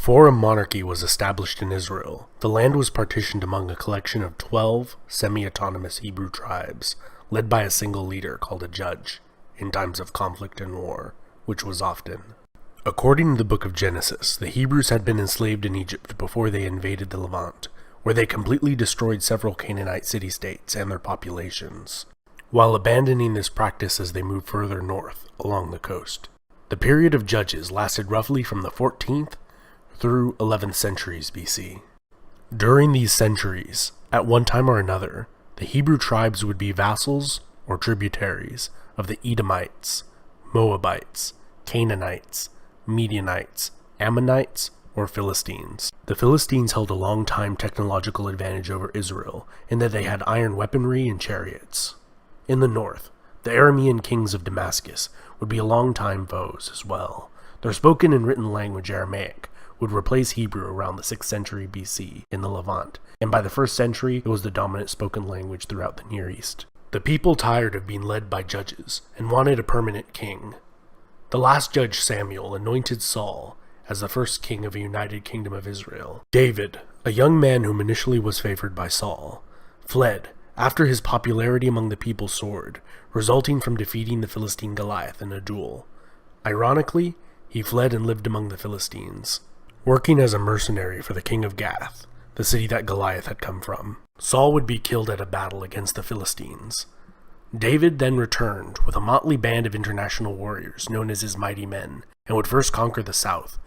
Before a monarchy was established in Israel, the land was partitioned among a collection of 12 semi-autonomous Hebrew tribes, led by a single leader called a judge, in times of conflict and war, which was often. According to the book of Genesis, the Hebrews had been enslaved in Egypt before they invaded the Levant, where they completely destroyed several Canaanite city-states and their populations, while abandoning this practice as they moved further north along the coast. The period of judges lasted roughly from the 14th through 11th centuries BC. During these centuries, at one time or another, the Hebrew tribes would be vassals or tributaries of the Edomites, Moabites, Canaanites, Midianites, Ammonites, or Philistines. The Philistines held a long-time technological advantage over Israel in that they had iron weaponry and chariots. In the north, the Aramean kings of Damascus would be long-time foes as well. Their spoken and written language, Aramaic, would replace Hebrew around the 6th century BC in the Levant, and by the 1st century it was the dominant spoken language throughout the Near East. The people tired of being led by judges and wanted a permanent king. The last judge, Samuel, anointed Saul as the first king of a united kingdom of Israel. David, a young man whom initially was favored by Saul, fled after his popularity among the people soared, resulting from defeating the Philistine Goliath in a duel. Ironically, he fled and lived among the Philistines, working as a mercenary for the king of Gath, the city that Goliath had come from. Saul would be killed at a battle against the Philistines. David then returned with a motley band of international warriors known as his mighty men, and would first conquer the south,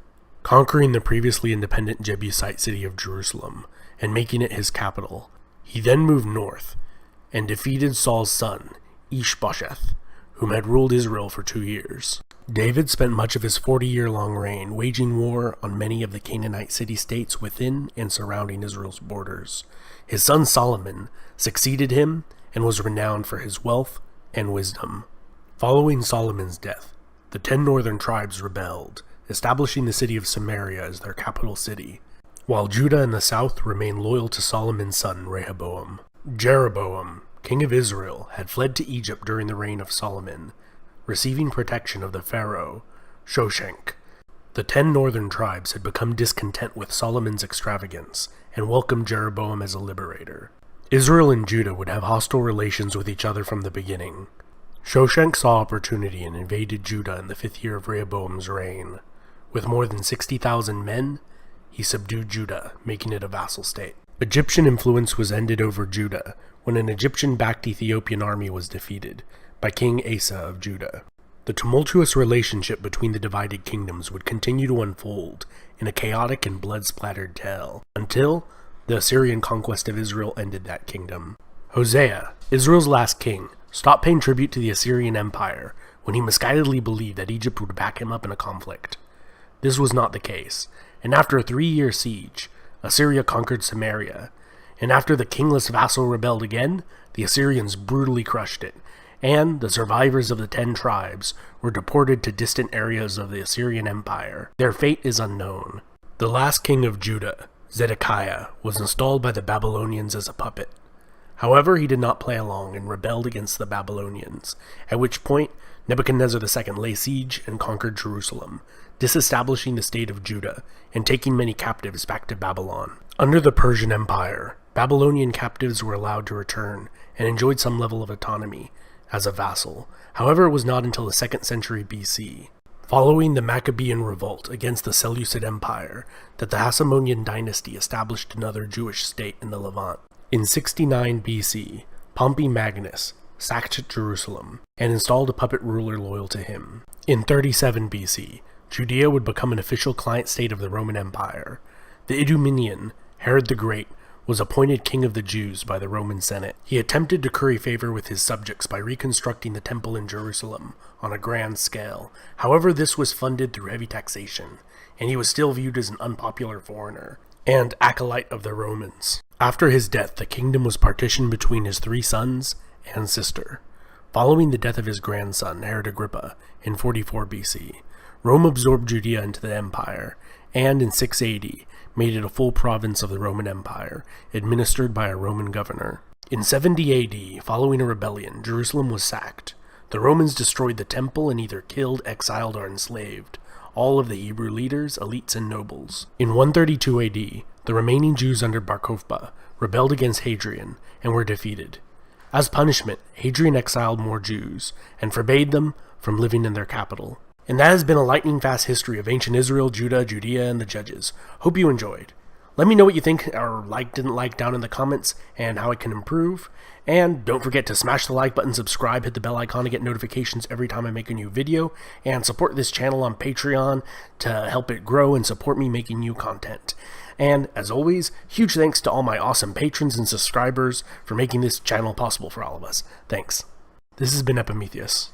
conquering the previously independent Jebusite city of Jerusalem and making it his capital. He then moved north and defeated Saul's son, Ishbosheth, whom had ruled Israel for 2 years. David spent much of his 40-year-long reign waging war on many of the Canaanite city-states within and surrounding Israel's borders. His son Solomon succeeded him and was renowned for his wealth and wisdom. Following Solomon's death, the 10 northern tribes rebelled, establishing the city of Samaria as their capital city, while Judah in the south remained loyal to Solomon's son Rehoboam. Jeroboam, king of Israel, had fled to Egypt during the reign of Solomon, receiving protection of the pharaoh, Shoshenq. The 10 northern tribes had become discontent with Solomon's extravagance and welcomed Jeroboam as a liberator. Israel and Judah would have hostile relations with each other from the beginning. Shoshenq saw opportunity and invaded Judah in the 5th year of Rehoboam's reign. With more than 60,000 men, he subdued Judah, making it a vassal state. Egyptian influence was ended over Judah when an Egyptian-backed Ethiopian army was defeated by King Asa of Judah. The tumultuous relationship between the divided kingdoms would continue to unfold in a chaotic and blood-splattered tale, until the Assyrian conquest of Israel ended that kingdom. Hosea, Israel's last king, stopped paying tribute to the Assyrian Empire when he misguidedly believed that Egypt would back him up in a conflict. This was not the case, and after a 3-year siege, Assyria conquered Samaria, and after the kingless vassal rebelled again, the Assyrians brutally crushed it, and the survivors of the 10 tribes were deported to distant areas of the Assyrian Empire. Their fate is unknown. The last king of Judah, Zedekiah, was installed by the Babylonians as a puppet. However, he did not play along and rebelled against the Babylonians, at which point Nebuchadnezzar II laid siege and conquered Jerusalem, disestablishing the state of Judah and taking many captives back to Babylon. Under the Persian Empire, Babylonian captives were allowed to return and enjoyed some level of autonomy as a vassal. However, it was not until the 2nd century BC, following the Maccabean revolt against the Seleucid Empire, that the Hasmonean dynasty established another Jewish state in the Levant. In 69 BC, Pompey Magnus sacked Jerusalem and installed a puppet ruler loyal to him. In 37 BC, Judea would become an official client state of the Roman Empire. The Idumean, Herod the Great, was appointed king of the Jews by the Roman Senate. He attempted to curry favor with his subjects by reconstructing the temple in Jerusalem on a grand scale. However, this was funded through heavy taxation, and he was still viewed as an unpopular foreigner and acolyte of the Romans. After his death, the kingdom was partitioned between his 3 sons and sister. Following the death of his grandson, Herod Agrippa, in 44 BC, Rome absorbed Judea into the empire, and in 680 made it a full province of the Roman Empire, administered by a Roman governor. In 70 AD, following a rebellion, Jerusalem was sacked. The Romans destroyed the temple and either killed, exiled, or enslaved all of the Hebrew leaders, elites, and nobles. In 132 AD, the remaining Jews under Bar Kokhba rebelled against Hadrian and were defeated. As punishment, Hadrian exiled more Jews and forbade them from living in their capital. And that has been a lightning-fast history of ancient Israel, Judah, Judea, and the Judges. Hope you enjoyed. Let me know what you think or didn't like down in the comments and how it can improve. And don't forget to smash the like button, subscribe, hit the bell icon to get notifications every time I make a new video, and support this channel on Patreon to help it grow and support me making new content. And as always, huge thanks to all my awesome patrons and subscribers for making this channel possible for all of us. Thanks. This has been Epimetheus.